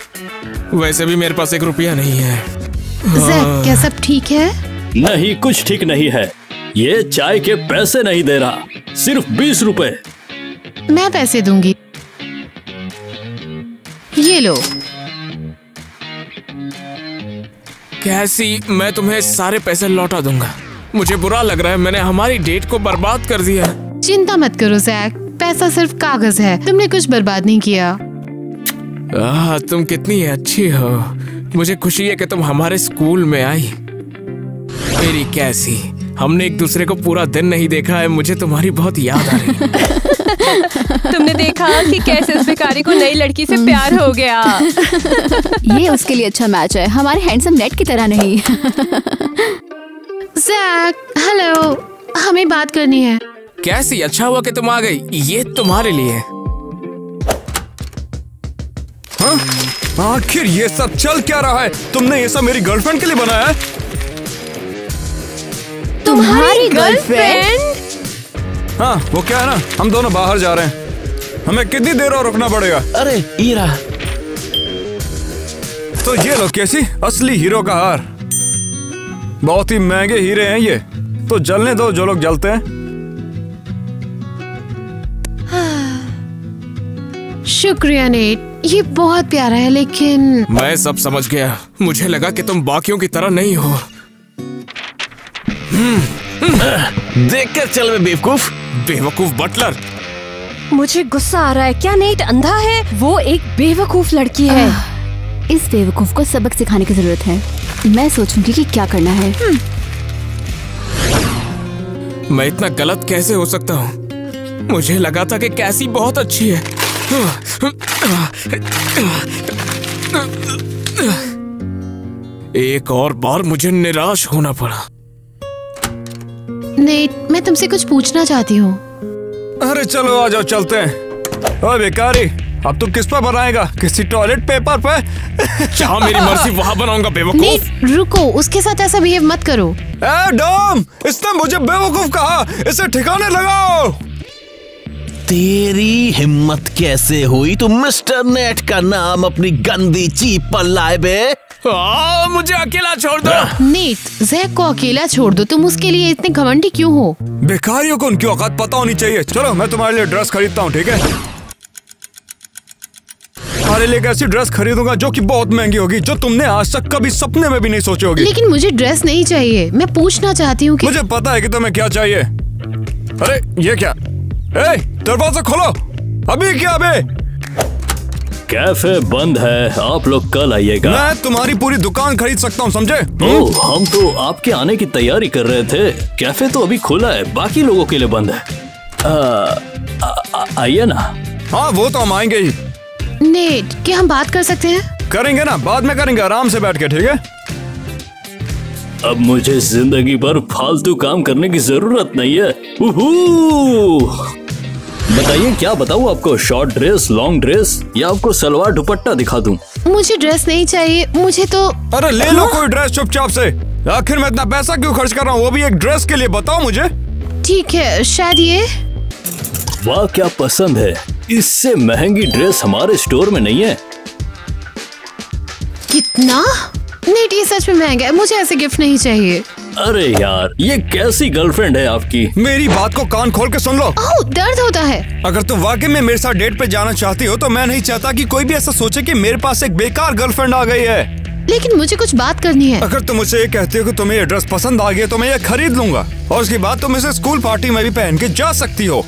वैसे भी मेरे पास 1 रुपया नहीं है। जैक, क्या सब ठीक है? नहीं, कुछ ठीक नहीं है। ये चाय के पैसे नहीं दे रहा, सिर्फ 20 रुपए। मैं पैसे दूंगी। ये लो। कैसी? मैं तुम्हें सारे पैसे लौटा दूंगा। मुझे बुरा लग रहा है, मैंने हमारी डेट को बर्बाद कर दिया। चिंता मत करो जैक, पैसा सिर्फ कागज है, तुमने कुछ बर्बाद नहीं किया। तुम कितनी अच्छी हो। मुझे खुशी है कि तुम हमारे स्कूल में आई। मेरी कैसी, हमने एक दूसरे को पूरा दिन नहीं देखा है, मुझे तुम्हारी बहुत याद आ रही है। तुमने देखा कि कैसे उस भिखारी को नई लड़की से प्यार हो गया। ये उसके लिए अच्छा मैच है, हमारे हैंडसम नेट की तरह नहीं। जैक, हेलो, हमें बात करनी है। कैसी, अच्छा हुआ कि तुम आ गई, ये तुम्हारे लिए। हाँ? आखिर ये सब चल क्या रहा है? तुमने ये सब मेरी गर्लफ्रेंड के लिए बनाया है? तुम्हारी गर्लफ्रेंड? हाँ, वो क्या है ना, हम दोनों बाहर जा रहे हैं। हमें कितनी देर और रुकना पड़ेगा? अरे ईरा, तो ये लो कैसी असली हीरो का हार। बहुत ही महंगे हीरे हैं ये, तो जलने दो जो लोग जलते हैं। शुक्रिया नेट, ये बहुत प्यारा है, लेकिन मैं सब समझ गया। मुझे लगा कि तुम बाकियों की तरह नहीं हो। देख कर चल बे बेवकूफ। बेवकूफ बटलर। मुझे गुस्सा आ रहा है। क्या नेट अंधा है? वो एक बेवकूफ लड़की है। इस बेवकूफ को सबक सिखाने की जरूरत है। मैं सोचूंगी कि क्या करना है। मैं इतना गलत कैसे हो सकता हूँ? मुझे लगा था कि कैसी बहुत अच्छी है। एक और बार मुझे निराश होना पड़ा। नेट, मैं तुमसे कुछ पूछना चाहती हूँ। अरे चलो आ जाओ, चलते हैं। ओए बेकारी, अब तू किस पर बनाएगा? किसी टॉयलेट पेपर पे? जहाँ मेरी मर्जी वहाँ बनाऊंगा बेवकूफ। नेट रुको, उसके साथ ऐसा बिहेव मत करो। ए डॉम, इसने मुझे बेवकूफ कहा, इसे ठिकाने लगाओ। तेरी हिम्मत कैसे हुई तुम मिस्टर नेट का नाम अपनी गंदी जीप पर लाए बे? मुझे अकेला छोड़ दो। नेट, जैक को अकेला छोड़ दो। तुम उसके लिए इतने घमंडी क्यों हो? बेकारियों को उनकी औकात पता होनी चाहिए। चलो मैं तुम्हारे लिए ड्रेस खरीदता हूँ, ठीक है? तुम्हारे लिए एक ऐसी ड्रेस खरीदूंगा जो कि बहुत महंगी होगी, जो तुमने आज तक कभी सपने में भी नहीं सोची होगी। लेकिन मुझे ड्रेस नहीं चाहिए। मैं पूछना चाहती हूँ कि मुझे पता है कि तुम्हें क्या चाहिए। अरे ये क्या? ए, दरवाजा खोलो अभी। क्या बे? कैफे बंद है, आप लोग कल आइएगा। मैं तुम्हारी पूरी दुकान खरीद सकता हूँ, समझे? ओह, हम तो आपके आने की तैयारी कर रहे थे। कैफे तो अभी खुला है, बाकी लोगों के लिए बंद है। आइए ना। हाँ, वो तो हम आएंगे ही। नेट, क्या हम बात कर सकते हैं? करेंगे ना, बाद में करेंगे, आराम से बैठ के, ठीक है? अब मुझे जिंदगी भर फालतू काम करने की जरूरत नहीं है। बताइए क्या बताऊँ आपको? शॉर्ट ड्रेस, लॉन्ग ड्रेस या आपको सलवार दुपट्टा दिखा दूं? मुझे ड्रेस नहीं चाहिए, मुझे तो। अरे ले लो कोई ड्रेस चुपचाप से। आखिर मैं इतना पैसा क्यों खर्च कर रहा हूँ, वो भी एक ड्रेस के लिए? बताओ मुझे। ठीक है, शायद ये। वाह क्या पसंद है। इससे महंगी ड्रेस हमारे स्टोर में नहीं है। कितना? नेट, ये सच में महंगा है, मुझे ऐसे गिफ्ट नहीं चाहिए। अरे यार, ये कैसी गर्लफ्रेंड है आपकी? मेरी बात को कान खोल के सुन लो। ओह, दर्द होता है। अगर तुम वाकई में मेरे साथ डेट पे जाना चाहती हो तो मैं नहीं चाहता कि कोई भी ऐसा सोचे कि मेरे पास एक बेकार गर्लफ्रेंड आ गई है। लेकिन मुझे कुछ बात करनी है। अगर तुम मुझसे ये कहती हो कि तुम्हें ये ड्रेस पसंद आ गई तो मैं ये खरीद लूंगा, और उसके बाद तुम इसे स्कूल पार्टी में भी पहन के जा सकती हो।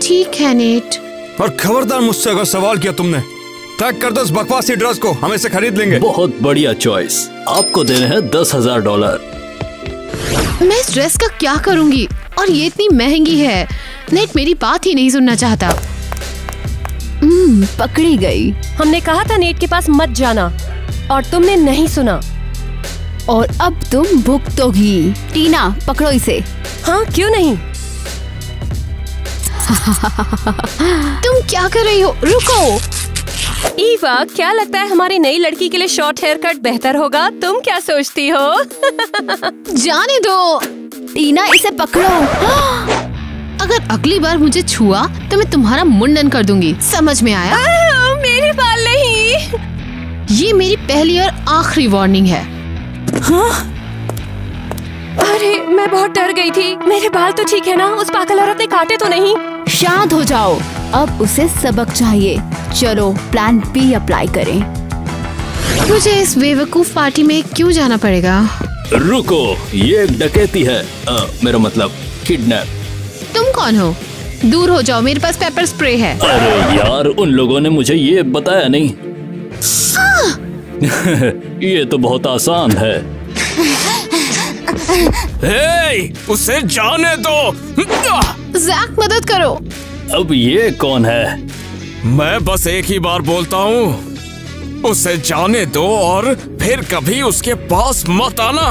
ठीक है नेट। और खबरदार मुझसे अगर सवाल किया तुमने, पैक कर दो इस बकवासी ड्रेस को, हम इसे खरीद लेंगे। बहुत बढ़िया चॉइस। आपको देने हैं $10,000। मैं इस ड्रेस का क्या करूंगी? और ये इतनी महंगी है। नेट मेरी बात ही नहीं सुनना चाहता। पकड़ी गई। हमने कहा था नेट के पास मत जाना, और तुमने नहीं सुना। और अब तुम भुगतोगी। टीना, पकड़ो इसे। हाँ, क्यों नहीं? तुम क्या कर रही हो? रुको। ईवा, क्या लगता है हमारी नई लड़की के लिए शॉर्ट हेयर कट बेहतर होगा? तुम क्या सोचती हो? जाने दो। टीना, इसे पकड़ो। अगर अगली बार मुझे छुआ तो मैं तुम्हारा मुंडन कर दूंगी। समझ में आया? मेरे बाल नहीं। ये मेरी पहली और आखिरी वार्निंग है। हाँ? अरे, मैं बहुत डर गई थी। मेरे बाल तो ठीक है ना? उस पागल औरत ने काटे तो नहीं? शांत हो जाओ, अब उसे सबक चाहिए। चलो प्लान बी अप्लाई करें। मुझे इस बेवकूफ पार्टी में क्यों जाना पड़ेगा? रुको, ये एक डकैती है। मेरा मतलब किडनैप। तुम कौन हो? दूर हो जाओ, मेरे पास पेपर स्प्रे है। अरे यार, उन लोगों ने मुझे ये बताया नहीं। ये तो बहुत आसान है। हे, उसे जाने दो। जैक, मदद करो। अब ये कौन है? मैं बस एक ही बार बोलता हूँ, उसे जाने दो और फिर कभी उसके पास मत आना।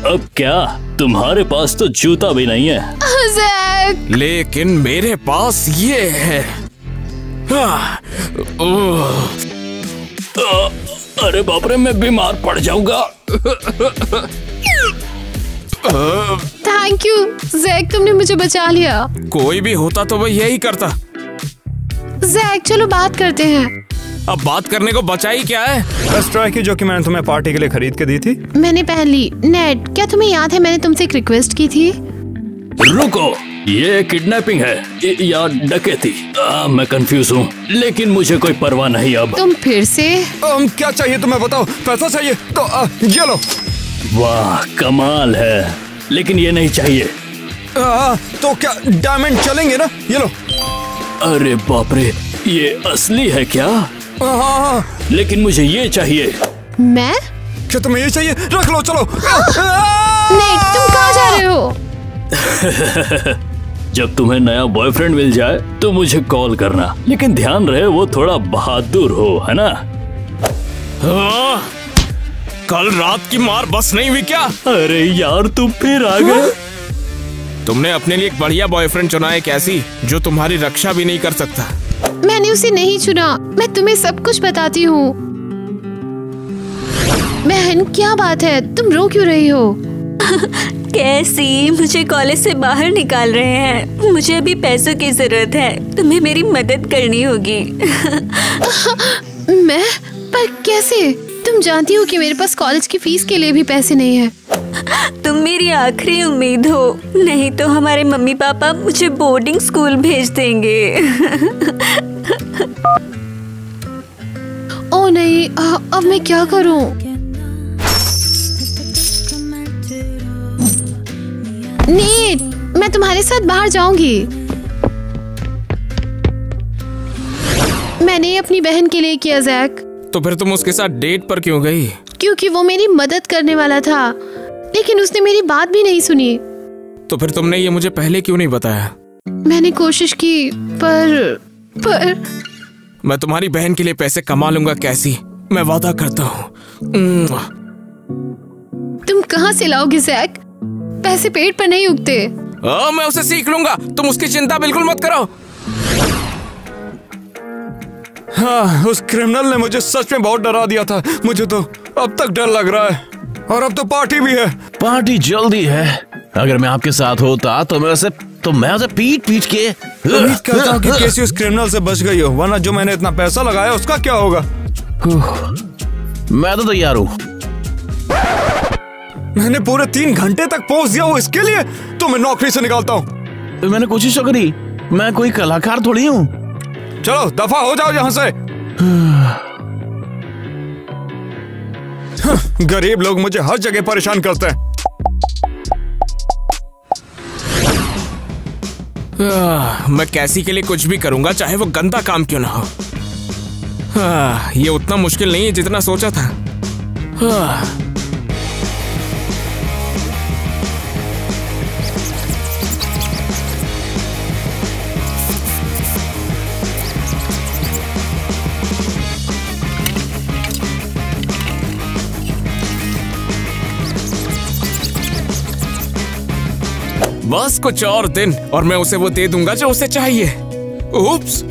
अब क्या? तुम्हारे पास तो जूता भी नहीं है। जैक! लेकिन मेरे पास ये है। अरे बाप रे, मैं बीमार पड़ जाऊंगा। थैंक यू जैक, तुमने मुझे बचा लिया। कोई भी होता तो वह यही करता। जैक चलो बात करते हैं। अब बात करने को बचा ही क्या है? बस ट्राई की जो कि मैंने तुम्हें पार्टी के लिए खरीद के दी थी। मैंने पहन ली। नेट, क्या तुम्हें याद है मैंने तुमसे एक रिक्वेस्ट की थी? रुको, ये किडनैपिंग है या डकैती? मैं कंफ्यूज हूँ, लेकिन मुझे कोई परवाह नहीं अब। तुम फिर से? क्या चाहिए तुम्हें बताओ? पैसा चाहिए तो ये लो। वाह कमाल है, लेकिन ये नहीं चाहिए। तो क्या डायमंड चलेंगे ना? ये लो। अरे बाप रे, ये असली है क्या? हाँ। लेकिन मुझे ये चाहिए। मैं? क्या तुम्हें ये चाहिए? रख लो, चलो। नेट, तुम कहाँ जा रहे हो? जब तुम्हें नया बॉयफ्रेंड मिल जाए तो मुझे कॉल करना, लेकिन ध्यान रहे वो थोड़ा बहादुर हो, है ना? कल रात की मार बस नहीं हुई क्या? अरे यार तुम फिर आ गए। तुमने अपने लिए एक बढ़िया बॉयफ्रेंड चुना है कैसी, जो तुम्हारी रक्षा भी नहीं कर सकता। मैंने उसे नहीं चुना, मैं तुम्हें सब कुछ बताती हूँ। बहन क्या बात है, तुम रो क्यों रही हो? कैसी, मुझे कॉलेज से बाहर निकाल रहे हैं। मुझे अभी पैसों की जरूरत है, तुम्हें मेरी मदद करनी होगी। मैं? पर कैसे? तुम जानती हो कि मेरे पास कॉलेज की फीस के लिए भी पैसे नहीं है। तुम मेरी आखिरी उम्मीद हो, नहीं तो हमारे मम्मी पापा मुझे बोर्डिंग स्कूल भेज देंगे। ओ नहीं, अब मैं क्या करूं? नेट, मैं तुम्हारे साथ बाहर जाऊंगी। मैंने अपनी बहन के लिए किया जैक। तो फिर तुम उसके साथ डेट पर क्यों गई? क्योंकि वो मेरी मदद करने वाला था, लेकिन उसने मेरी बात भी नहीं सुनी। तो फिर तुमने ये मुझे पहले क्यों नहीं बताया? मैंने कोशिश की, पर मैं तुम्हारी बहन के लिए पैसे कमा लूंगा कैसी, मैं वादा करता हूँ। तुम कहाँ से लाओगे जैक? पैसे पेट पर नहीं उगते। मैं उसे सीख लूंगा, तुम उसकी चिंता बिल्कुल मत करो। हाँ, उस क्रिमिनल ने मुझे सच में बहुत डरा दिया था। मुझे तो अब तक डर लग रहा है, और अब तो पार्टी भी है। पार्टी जल्दी है। अगर मैं आपके साथ होता तो मैं उसे पीट के उम्मीद करता हूँ कि कैसी उस क्रिमिनल से बच गई हो, वरना जो मैंने इतना पैसा लगाया उसका क्या होगा? मैं तो तैयार हूँ। मैंने पूरे 3 घंटे तक पोज दिया, वो इसके लिए तो मैं नौकरी से निकालता हूँ। मैंने कोशिश तो करी, मैं कोई कलाकार थोड़ी हूँ। चलो दफा हो जाओ यहाँ से। गरीब लोग मुझे हर जगह परेशान करते हैं। मैं कैसी के लिए कुछ भी करूंगा, चाहे वो गंदा काम क्यों ना हो। ये उतना मुश्किल नहीं है जितना सोचा था। बस कुछ और दिन और मैं उसे वो दे दूंगा जो उसे चाहिए। उप्स।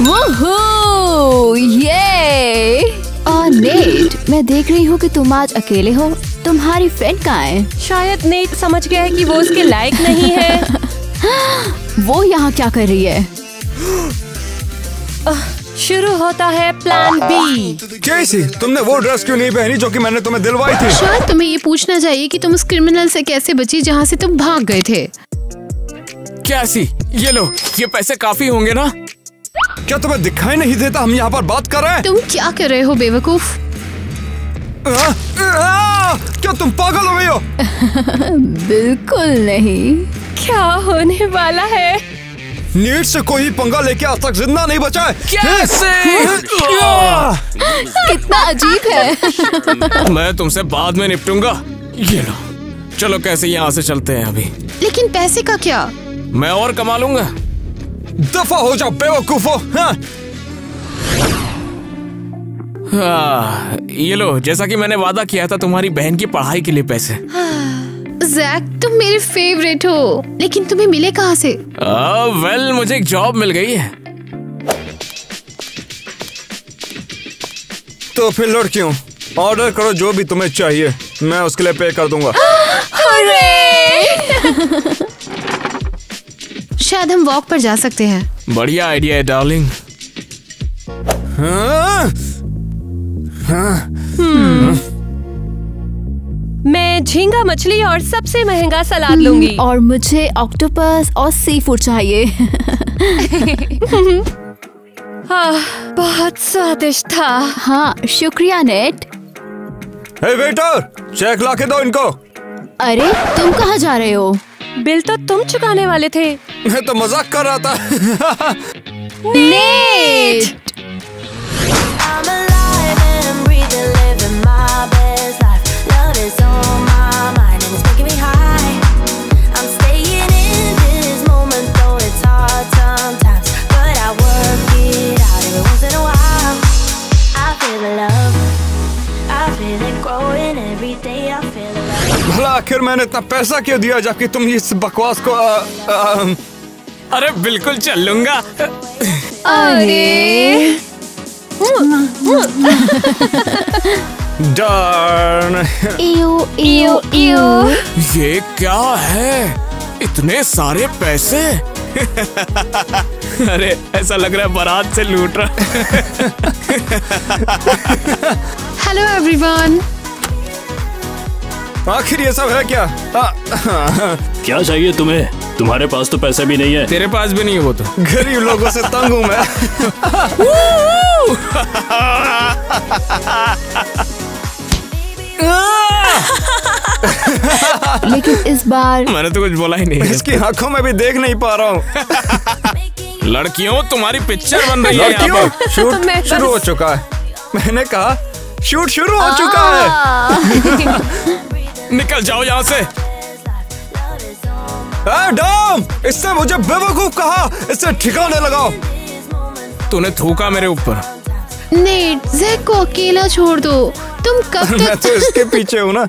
वोहो, ये! और नेट, मैं देख रही हूँ कि तुम आज अकेले हो। तुम्हारी फ्रेंड कहाँ है? शायद नेट समझ गया है कि वो उसके लायक नहीं है। वो यहाँ क्या कर रही है? शुरू होता है प्लान बी। कैसी, तुमने वो ड्रेस क्यों नहीं पहनी जो कि मैंने तुम्हें दिलवाई थी? शायद तुम्हें ये पूछना चाहिए कि तुम उस क्रिमिनल से कैसे बची जहाँ से तुम भाग गए थे। कैसी, ये लो, ये पैसे काफी होंगे ना? क्या तुम्हें दिखाई नहीं देता हम यहाँ पर बात कर रहे हैं? तुम क्या कर रहे हो बेवकूफ? क्या तुम पागल हो गई हो? बिल्कुल नहीं। क्या होने वाला है? नीट से कोई पंगा लेके आज तक जिंदा नहीं बचा है। कैसे? कितना अजीब है। मैं तुमसे बाद में निपटूंगा। ये लो, चलो कैसे यहाँ से चलते हैं अभी। लेकिन पैसे का क्या? मैं और कमा लूंगा। दफा हो जाओ बेवकूफो। हाँ, ये लो, जैसा कि मैंने वादा किया था तुम्हारी बहन की पढ़ाई के लिए पैसे। जैक, तुम मेरे फेवरेट हो, लेकिन तुम्हें मिले कहाँ से? वेल, मुझे एक जॉब मिल गई है। तो फिर लड़कियों, ऑर्डर करो जो भी तुम्हें चाहिए, मैं उसके लिए पे कर दूंगा। शायद हम वॉक पर जा सकते हैं। बढ़िया आइडिया है डार्लिंग। मैं झींगा मछली और सबसे महंगा सलाद लूंगी। और मुझे ऑक्टोपस और सी फूड चाहिए। बहुत स्वादिष्ट था। हाँ, शुक्रिया नेट। हे वेटर, चेक ला के दो इनको। अरे तुम कहाँ जा रहे हो? बिल तो तुम चुकाने वाले थे। मैं तो मजाक कर रहा था। नेट! भला आखिर मैंने इतना पैसा क्यों दिया जबकि तुम इस बकवास को अरे बिल्कुल चल लूंगा। अरे डर्न। इयो इयो इयो। ये क्या है? इतने सारे पैसे। अरे ऐसा लग रहा है बारात से लूट रहा। Hello everyone. आखिर ये सब है क्या? क्या चाहिए तुम्हें? तुम्हारे पास तो पैसे भी नहीं है। तेरे पास भी नहीं हो तो। गरीब लोगों से तंग हूँ मैं। लेकिन इस बार मैंने तो कुछ बोला ही नहीं। इसकी आंखों में भी देख नहीं पा रहा हूँ। लड़कियों, तुम्हारी पिक्चर बन रही है यहाँ पर। शूट शुरू हो चुका है। मैंने कहा शूट शुरू हो चुका है। निकल जाओ यहाँ से। डॉम, इससे मुझे बेवकूफ कहा, इससे ठिकाने लगाओ। तूने थूका मेरे ऊपर। नेट, जैक को अकेला छोड़ दो। तुम कब मैं तक? तो इसके पीछे हूँ ना।